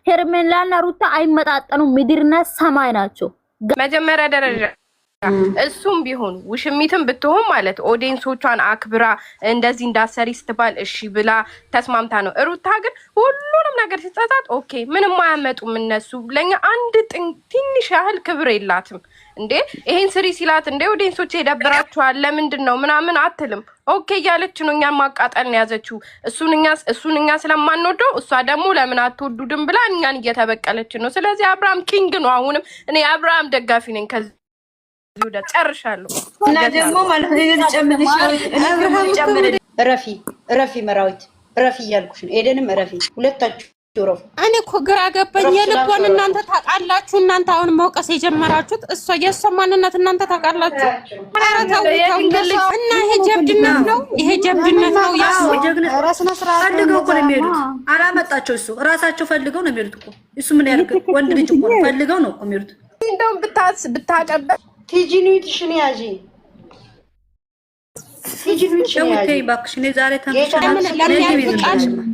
ሄርሜላና ሩታ አይመጣጠኑ ምድርና ሰማይ ናቸው። መጀመሪያ ደረጃ እሱም ቢሆን ውሽሚትም ብትሆን ማለት ኦዲየንሶቿን አክብራ እንደዚህ እንዳሰሪ ስትባል እሺ ብላ ተስማምታ ነው። ሩታ ግን ሁሉንም ነገር ሲጸጻት ኦኬ ምንም አያመጡም እነሱ ለኛ አንድ ትንሽ ያህል ክብር የላትም እንዴ። ይሄን ስሪ ሲላት እንዴ ኦዲየንሶች ይደብራቸዋል ለምንድን ነው ምናምን አትልም። ኦኬ እያለች ነው እኛን ማቃጠል ነው ያዘችው። እሱን እኛ ስለማንወደው እሷ ደግሞ ለምን አትወዱድም ብላ እኛን እየተበቀለች ነው። ስለዚህ አብርሃም ኪንግ ነው። አሁንም እኔ አብርሃም ደጋፊ ነኝ። ይወዳ ጨርሻለሁ እና ደግሞ ማለት ነው ረፊ መራዊት ረፊ እያልኩሽ ነው። ኤደንም ረፊ ሁለታችሁ ረፊ። እኔ እኮ ግራ ገባኝ። የልቧን እናንተ ታውቃላችሁ። እናንተ አሁን መውቀስ የጀመራችሁት እሷ የእሷ ማንነት እናንተ ታውቃላችሁ። ኧረ ተው እና ይሄ ጀብድነት ነው። ይሄ ጀብድነት ነው። ያሱ ጀግነት ራስና ስራ ፈልገው እኮ ነው የሚሄዱት። አላመጣቸው እሱ ራሳቸው ፈልገው ነው የሚሄዱት እኮ። እሱ ምን ያርግ? ወንድ ልጅ እኮ ፈልገው ነው እኮ የሚሄዱት። እንደውም ብታቀበል ቲጂኒትሽን ያጂ ቲጂኒትሽን ያጂ ባክሽ ነው ዛሬ ተምሽ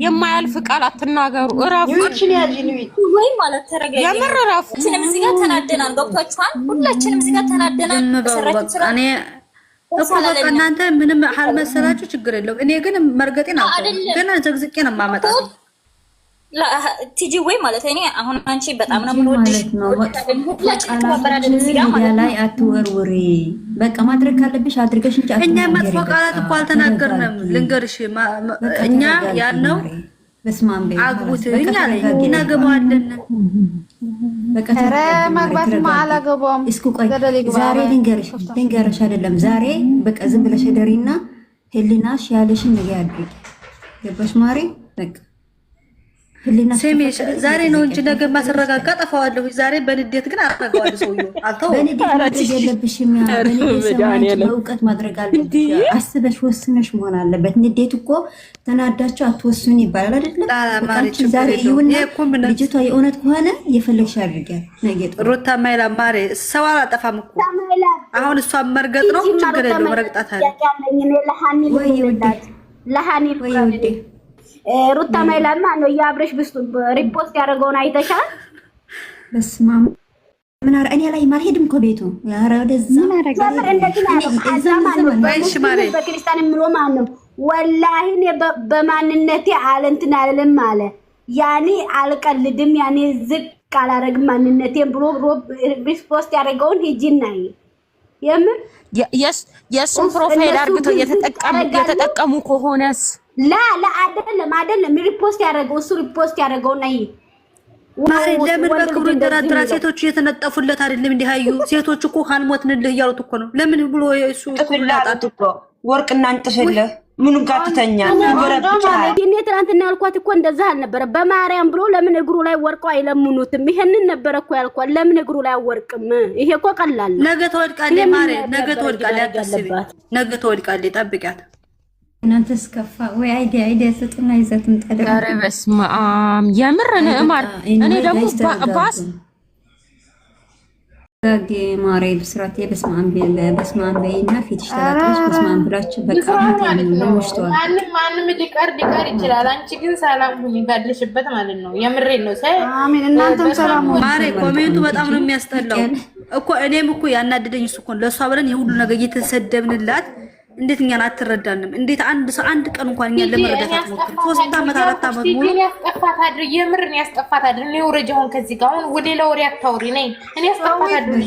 የማያልፍ ቃል አትናገሩ። እራፉ ቲጂኒትሽን ያጂ ነው ወይ ማለት ተረጋጋ። የምረራፉ ሁላችንም እዚህ ጋር ተናደናል። ገብቷችኋል? ሁላችንም እዚህ ጋር ተናደናል። እኔ እኮ በቃ እናንተ ምንም አልመሰላችሁ ችግር የለውም። እኔ ግን መርገጤን አውቀው ግን ዘግዝቄ ነው የማመጣው። ቲጂ ወይ ማለት እኔ አሁን አንቺ በጣም ነው የምንወድሽ ነው። ሁላችንም ተባበራለን እዚህ ጋር ማለት ላይ አትወርውሪ። በቃ ማድረግ ካለብሽ አድርገሽ እንጂ እኛ መጥፎ ቃላት እኮ አልተናገርንም። ልንገርሽ እኛ ያልነው በስማም በይ አግቡትኝ አለኝ እናገባዋለን። በቃ ማግባት ማአላገባም እስኩ ቆይ ዛሬ ልንገርሽ አይደለም ዛሬ በቃ ዝም ብለሽ ደሪና ህሊናሽ ያለሽን ነገር አድርጊ። ገባሽ ማሪ? በቃ ሴሜሽ ዛሬ ነው እንጂ ነገ ማሰረጋጋ ጠፋዋለሁ። ዛሬ በንዴት ግን አረጋጋዋለሁ። ሰውዬው አልተው በንዴት ማድረግ የለብሽም። በእውቀት ማድረግ አለብሽ። አስበሽ ወስነሽ መሆን አለበት። ንዴት እኮ ተናዳችሁ አትወስኑ ይባላል አይደለም? ዛሬ ይሁን ልጅቷ የእውነት ከሆነ የፈለግሽ አድርጊያል። ነገ ሩታ ማይላ ማሬ ሰው አላጠፋም እኮ አሁን እሷ መርገጥ ነው ችግር የለውም። መርገጣታል ለሃኒ ሩታ ማይላማ ነው ያብረሽ ሪፖስት ያደረገውን አይተሻል? በስማም ምን አረ እኔ ላይ ማልሄድም እኮ ቤቱ ያረ ወደዛ በክርስቲያን ምሮ ማን ነው ወላሂ በማንነቴ አለንትን አለለም አለ ያኔ አልቀልድም ያኔ ዝቅ አላረግም ማንነቴን ብሎ ሪፖስት ያደረገውን ሂጂና የምር የሱን ፕሮፋይል አርግቶ የተጠቀሙ ከሆነስ ላ አይደለም ሪፖስት ያደረገው እሱ ሪፖስት ያደረገው ነይ ማሪ ለምን በክብሩ እንደራድራ ሴቶቹ የተነጠፉለት አይደለም? እንዲህ አዩ ሴቶቹ እኮ ካልሞትንልህ እያሉት እኮ ነው። ለምን ብሎ እሱ ጥፍላጣት እኮ ወርቅና እንጥፍልህ ምኑን ጋር ትተኛ እኔ ትናንትና ያልኳት እኮ እንደዛ አልነበረ። በማርያም ብሎ ለምን እግሩ ላይ ወርቀው አይለምኑትም? ይሄንን ነበር እኮ ያልኳት። ለምን እግሩ ላይ ወርቅም? ይሄ እኮ ቀላል ነገ ተወድቃለች ማሪ፣ ነገ ተወድቃለች። አታስቢ፣ ነገ ተወድቃለች። ጠብቂያት። እናንተ ስከፋ ወይ አይዲያ ሰጥና ይዘትም ጠደረ። ኧረ በስመ አብ የምር ነማር እኔ ደግሞ ባስ ጋጌ ማሬ ብስራቴ በስመ አብ በይና ፊትሽ ተላጥሽ በስመ አብ ብላችሁ በቃ ለምሽቷል። ማንም ሊቀር ይችላል። አንቺ ግን ሰላም ሁኚ ባለሽበት ማለት ነው። የምሬን ነው። አሜን። እናንተም ሰላም ሁኚ ማሬ። ኮሜንቱ በጣም ነው የሚያስጠላው እኮ እኔም እኮ ያናደደኝ እሱ እኮ ለሷ ብለን የሁሉ ነገር እየተሰደብንላት እንዴት እኛን አትረዳንም? እንዴት አንድ ሰው አንድ ቀን እንኳን እኛን ለመረዳት አትሞክር? 3 ዓመት 4 ዓመት ሙሉ እኔ ያስጠፋት አድር የምርን ያስጠፋት አድር ነው ወረጃውን ከዚህ ጋር አሁን ወደ ለወሬ አታውሪ ነኝ እኔ ያስጠፋት አድር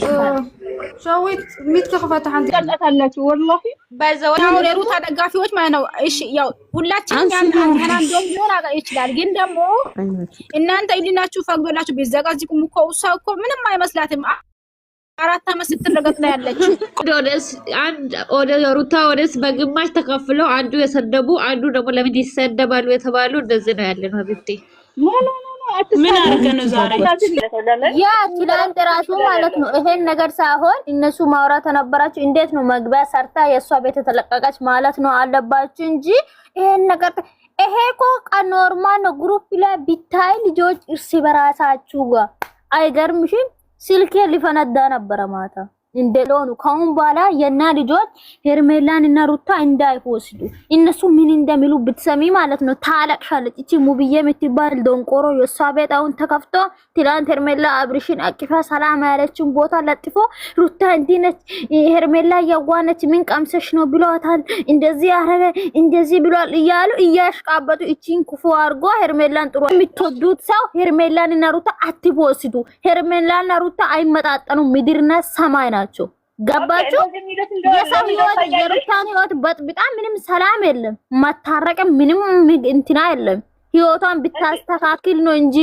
ሻዊት ሚትከፈታ አንተ ቀጣታላችሁ ወላሂ ባይዘው ሩታ ደጋፊዎች ማለት ነው። እሺ ያው ሁላችንም ያንተና እንደም ሊሆን ይችላል፣ ግን ደግሞ እናንተ ይልናችሁ ፈቅዶላችሁ ቢዘጋጅኩም እኮ ሰው እኮ ምንም አይመስላትም። 4 ዓመት ስትረገጥ ነው ያለች። ወደ ሩታ ወደስ በግማሽ ተከፍለው አንዱ የሰደቡ አንዱ ደግሞ ለምን ይሰደባሉ የተባሉ እንደዚህ ነው ያለ ነው። ቢቲ ምን አርገን ነው ዛሬ ያ ትላንት ራሱ ማለት ነው ይሄን ነገር ሳይሆን እነሱ ማውራት ተነበራችሁ። እንዴት ነው መግቢያ ሰርታ የሷ ቤት ተለቀቀች ማለት ነው አለባችሁ እንጂ ይሄን ነገር ይሄ እኮ ኖርማል ነው። ግሩፕ ላይ ቢታይ ልጆች እርስ በራሳችሁ ጋር አይገርምሽም? ስልኬ ሊፈነዳ ነበር ማታ እንደሎኑ ካሁን በኋላ የና ልጆች ሄርሜላን እና ሩታ እንዳይወስዱ እነሱ ምን እንደሚሉ ብትሰሚ ማለት ነው ታለቅሻለች። እቺ ሙብዬ የምትባል ዶንቆሮ የሷ ቤት አሁን ተከፍቶ ትላንት ሄርሜላ አብርሽን አቅፋ ሰላም ያለችን ቦታ ለጥፎ ሩታ እንዲነች ሄርሜላ ያዋነች ምን ቀምሰሽ ነው ብሏታል፣ እንደዚህ አረገ እንደዚህ ብሏል እያሉ እያሽቃበጡ እቺን ኩፉ አርጎ ሄርሜላን ጥሩ የምትወዱት ሰው ሄርሜላን እና ሩታ አትወስዱ። ሄርሜላን እና ሩታ አይመጣጠኑ ምድርና ሰማይ ናቸው። ገባችሁ? የሰው ህይወት የሩታን ህይወት በጣም ምንም ሰላም የለም፣ ማታረቅም ምንም እንትና የለም። ህይወቷን ብታስተካክል ነው እንጂ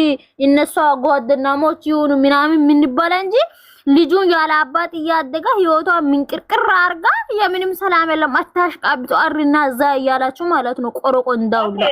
እነሱ ጓደኛሞች ይሁኑ ምናምን ምን ይባል እንጂ ልጁን ያለ አባት እያደገ ህይወቷን ምንቅርቅር አርጋ የምንም ሰላም የለም። አታሽቃብጡ አርና እዛ እያላችሁ ማለት ነው ቆረቆ እንዳውላ